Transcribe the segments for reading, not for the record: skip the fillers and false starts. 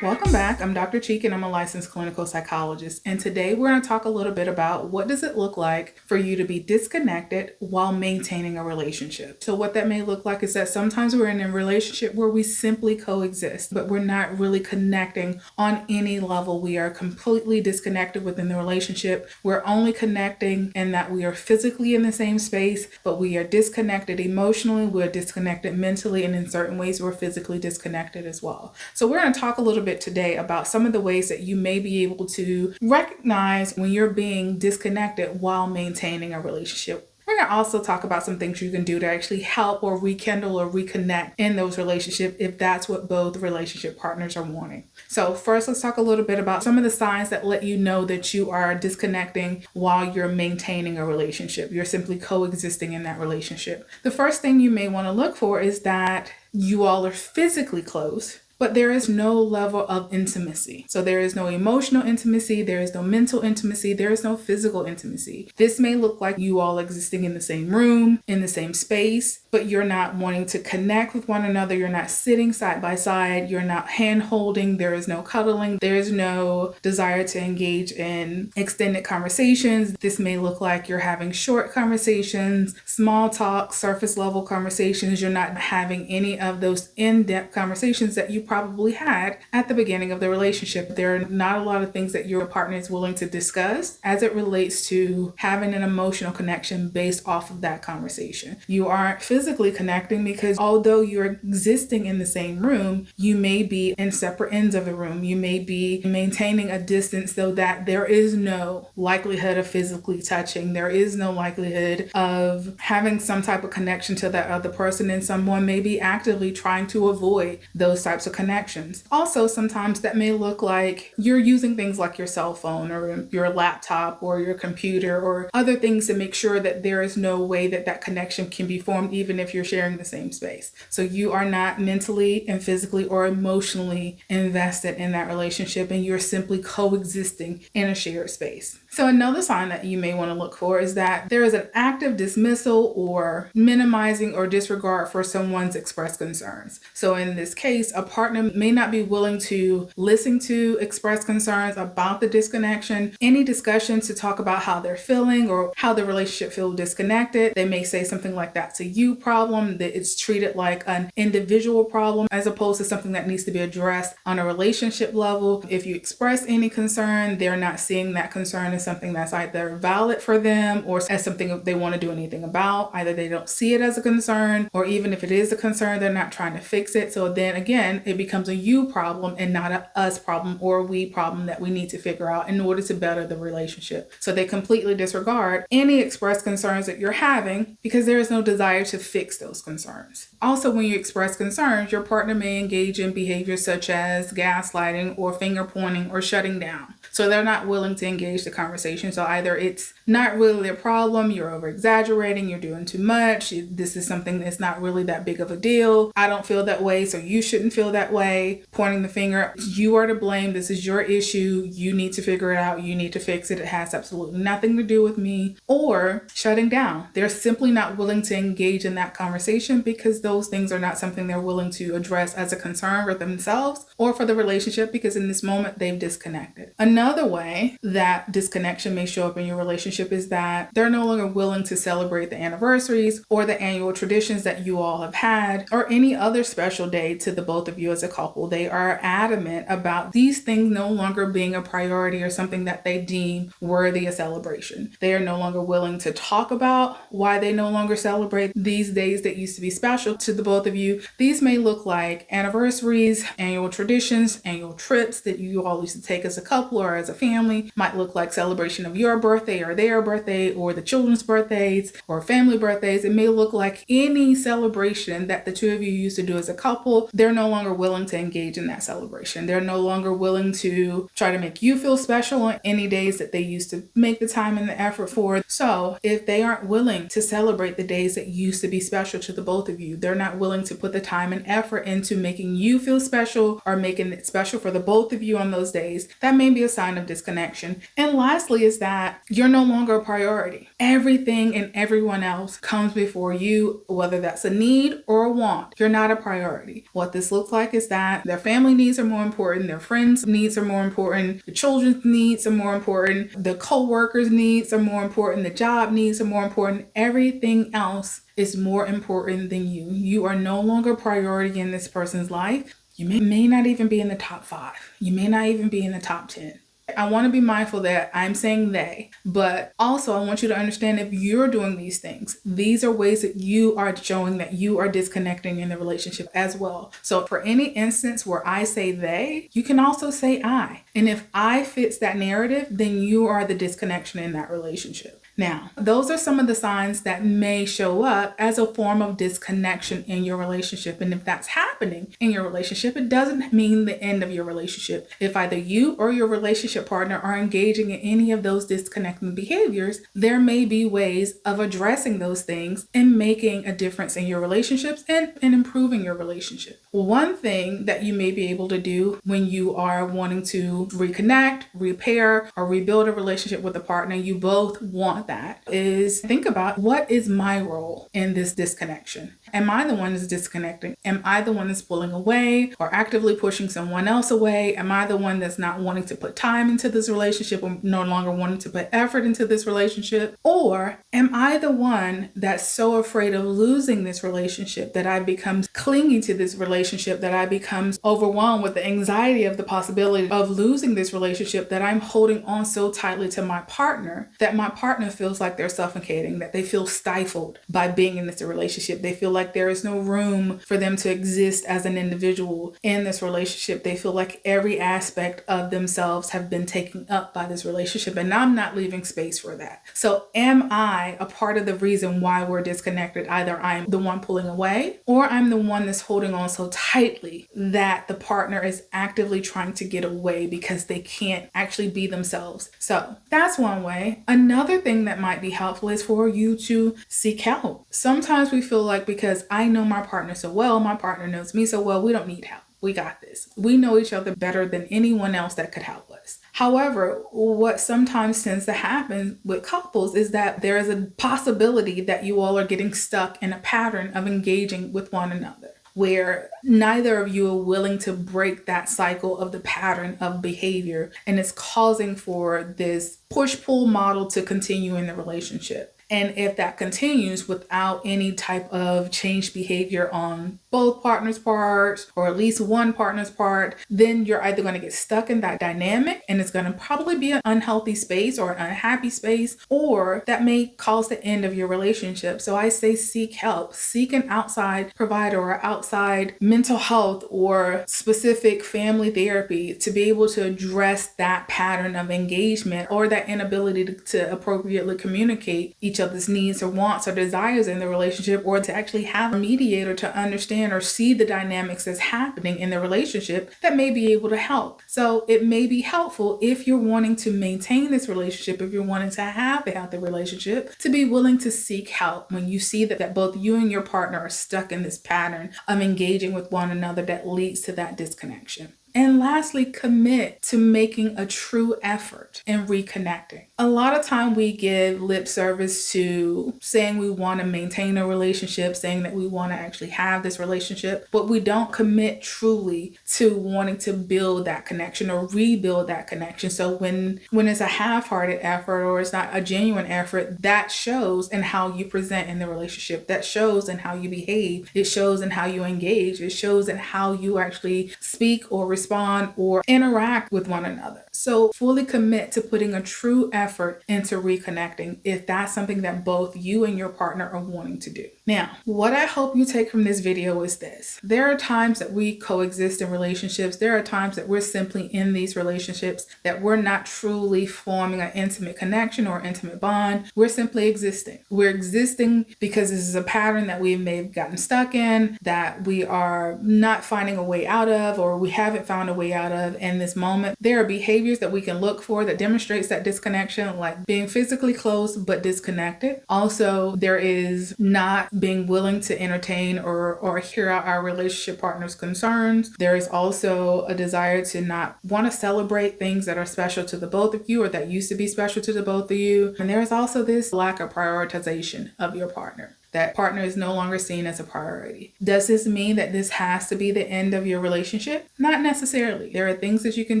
Welcome back. I'm Dr. Cheek and I'm a licensed clinical psychologist. And today we're going to talk a little bit about what does it look like for you to be disconnected while maintaining a relationship. So what that may look like is that sometimes we're in a relationship where we simply coexist, but we're not really connecting on any level. We are completely disconnected within the relationship. We're only connecting in that we are physically in the same space, but we are disconnected emotionally, we're disconnected mentally, and in certain ways we're physically disconnected as well. So we're going to talk a little bit today about some of the ways that you may be able to recognize when you're being disconnected while maintaining a relationship. We're going to also talk about some things you can do to actually help or rekindle or reconnect in those relationships if that's what both relationship partners are wanting. So first, let's talk a little bit about some of the signs that let you know that you are disconnecting while you're maintaining a relationship. You're simply coexisting in that relationship. The first thing you may want to look for is that you all are physically close, but there is no level of intimacy. So there is no emotional intimacy, there is no mental intimacy, there is no physical intimacy. This may look like you all existing in the same room, in the same space, but you're not wanting to connect with one another. You're not sitting side by side. You're not hand holding. There is no cuddling. There is no desire to engage in extended conversations. This may look like you're having short conversations, small talk, surface level conversations. You're not having any of those in-depth conversations that you probably had at the beginning of the relationship. There are not a lot of things that your partner is willing to discuss as it relates to having an emotional connection based off of that conversation. You aren't physically connecting because although you're existing in the same room, you may be in separate ends of the room. You may be maintaining a distance so that there is no likelihood of physically touching. There is no likelihood of having some type of connection to that other person, and someone may be actively trying to avoid those types of connections. Also, sometimes that may look like you're using things like your cell phone or your laptop or your computer or other things to make sure that there is no way that that connection can be formed even if you're sharing the same space. So you are not mentally and physically or emotionally invested in that relationship, and you're simply coexisting in a shared space. So another sign that you may want to look for is that there is an active dismissal or minimizing or disregard for someone's expressed concerns. So in this case, a partner may not be willing to listen to express concerns about the disconnection, any discussion to talk about how they're feeling or how the relationship feels disconnected. They may say something like that's a you problem, that it's treated like an individual problem as opposed to something that needs to be addressed on a relationship level. If you express any concern, they're not seeing that concern as something that's either valid for them or as something they want to do anything about. Either they don't see it as a concern, or even if it is a concern, they're not trying to fix it. So then again, it becomes a you problem and not a us problem or a we problem that we need to figure out in order to better the relationship. So they completely disregard any expressed concerns that you're having because there is no desire to fix those concerns. Also, when you express concerns, your partner may engage in behaviors such as gaslighting or finger pointing or shutting down. So they're not willing to engage the conversation. So either it's not really a problem, you're over exaggerating, you're doing too much, this is something that's not really that big of a deal, I don't feel that way, so you shouldn't feel that way, pointing the finger, you are to blame, this is your issue, you need to figure it out, you need to fix it, it has absolutely nothing to do with me, or shutting down. They're simply not willing to engage in that conversation because those things are not something they're willing to address as a concern for themselves or for the relationship because in this moment they've disconnected. Another way that disconnection may show up in your relationship is that they're no longer willing to celebrate the anniversaries or the annual traditions that you all have had or any other special day to the both of you as a couple. They are adamant about these things no longer being a priority or something that they deem worthy of celebration. They are no longer willing to talk about why they no longer celebrate these days that used to be special to the both of you. These may look like anniversaries, annual traditions, annual trips that you all used to take as a couple or as a family. Might look like celebration of your birthday or their birthday or the children's birthdays or family birthdays. It may look like any celebration that the two of you used to do as a couple. They're no longer willing to engage in that celebration. They're no longer willing to try to make you feel special on any days that they used to make the time and the effort for. So if they aren't willing to celebrate the days that used to be special to the both of you, they're not willing to put the time and effort into making you feel special or making it special for the both of you on those days, that may be a sign of disconnection. And lastly, lastly is that you're no longer a priority. Everything and everyone else comes before you, whether that's a need or a want. You're not a priority. What this looks like is that their family needs are more important, their friends' needs are more important, the children's needs are more important, the co-workers' needs are more important, the job needs are more important. Everything else is more important than you. You are no longer a priority in this person's life. You may not even be in the top 5. You may not even be in the top 10. I want to be mindful that I'm saying they, but also I want you to understand if you're doing these things, these are ways that you are showing that you are disconnecting in the relationship as well. So for any instance where I say they, you can also say I. And if I fits that narrative, then you are the disconnection in that relationship. Now, those are some of the signs that may show up as a form of disconnection in your relationship. And if that's happening in your relationship, it doesn't mean the end of your relationship. If either you or your relationship partner are engaging in any of those disconnecting behaviors, there may be ways of addressing those things and making a difference in your relationships and improving your relationship. One thing that you may be able to do when you are wanting to reconnect, repair, or rebuild a relationship with a partner, you both want that, is think about, what is my role in this disconnection? Am I the one that's disconnecting? Am I the one that's pulling away or actively pushing someone else away? Am I the one that's not wanting to put time into this relationship or no longer wanting to put effort into this relationship? Or am I the one that's so afraid of losing this relationship that I become clingy to this relationship, that I become overwhelmed with the anxiety of the possibility of losing this relationship, that I'm holding on so tightly to my partner that my partner feels like they're suffocating, that they feel stifled by being in this relationship. They feel like there is no room for them to exist as an individual in this relationship. They feel like every aspect of themselves have been taken up by this relationship, and I'm not leaving space for that. So am I a part of the reason why we're disconnected? Either I'm the one pulling away or I'm the one that's holding on so tightly that the partner is actively trying to get away because they can't actually be themselves. So that's one way. Another thing that might be helpful is for you to seek help. Sometimes we feel like because I know my partner so well, my partner knows me so well, we don't need help. We got this. We know each other better than anyone else that could help us. However, what sometimes tends to happen with couples is that there is a possibility that you all are getting stuck in a pattern of engaging with one another, where neither of you are willing to break that cycle of the pattern of behavior, and it's causing for this push-pull model to continue in the relationship. And if that continues without any type of changed behavior on both partners' parts, or at least one partner's part, then you're either going to get stuck in that dynamic and it's going to probably be an unhealthy space or an unhappy space, or that may cause the end of your relationship. So I say seek help, seek an outside provider or outside mental health or specific family therapy to be able to address that pattern of engagement or that inability to appropriately communicate each other's needs or wants or desires in the relationship, or to actually have a mediator to understand or see the dynamics that's happening in the relationship that may be able to help. So it may be helpful if you're wanting to maintain this relationship, if you're wanting to have a healthy relationship, to be willing to seek help when you see that both you and your partner are stuck in this pattern of engaging with one another that leads to that disconnection. And lastly, commit to making a true effort in reconnecting. A lot of time we give lip service to saying we want to maintain a relationship, saying that we want to actually have this relationship, but we don't commit truly to wanting to build that connection or rebuild that connection. So when it's a half-hearted effort or it's not a genuine effort, that shows in how you present in the relationship. That shows in how you behave. It shows in how you engage. It shows in how you actually speak or respond or interact with one another. So fully commit to putting a true effort into reconnecting if that's something that both you and your partner are wanting to do. Now, what I hope you take from this video is this. There are times that we coexist in relationships. There are times that we're simply in these relationships that we're not truly forming an intimate connection or intimate bond. We're simply existing. We're existing because this is a pattern that we may have gotten stuck in, that we are not finding a way out of, or we haven't found a way out of in this moment. There are behaviors that we can look for that demonstrates that disconnection, like being physically close but disconnected. Also, there is not being willing to entertain or hear out our relationship partner's concerns. There is also a desire to not want to celebrate things that are special to the both of you or that used to be special to the both of you. And there is also this lack of prioritization of your partner. That partner is no longer seen as a priority. Does this mean that this has to be the end of your relationship? Not necessarily. There are things that you can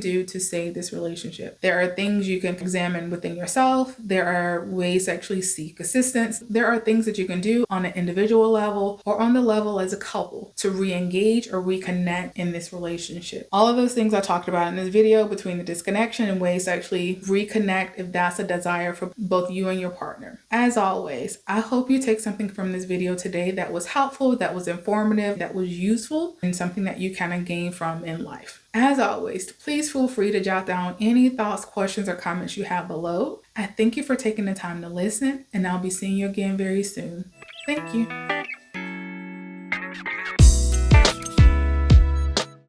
do to save this relationship. There are things you can examine within yourself. There are ways to actually seek assistance. There are things that you can do on an individual level or on the level as a couple to re-engage or reconnect in this relationship. All of those things I talked about in this video between the disconnection and ways to actually reconnect if that's a desire for both you and your partner. As always, I hope you take something from this video today that was helpful, that was informative, that was useful, and something that you kind of gain from in life. As always, please feel free to jot down any thoughts, questions, or comments you have below. I thank you for taking the time to listen, and I'll be seeing you again very soon. Thank you.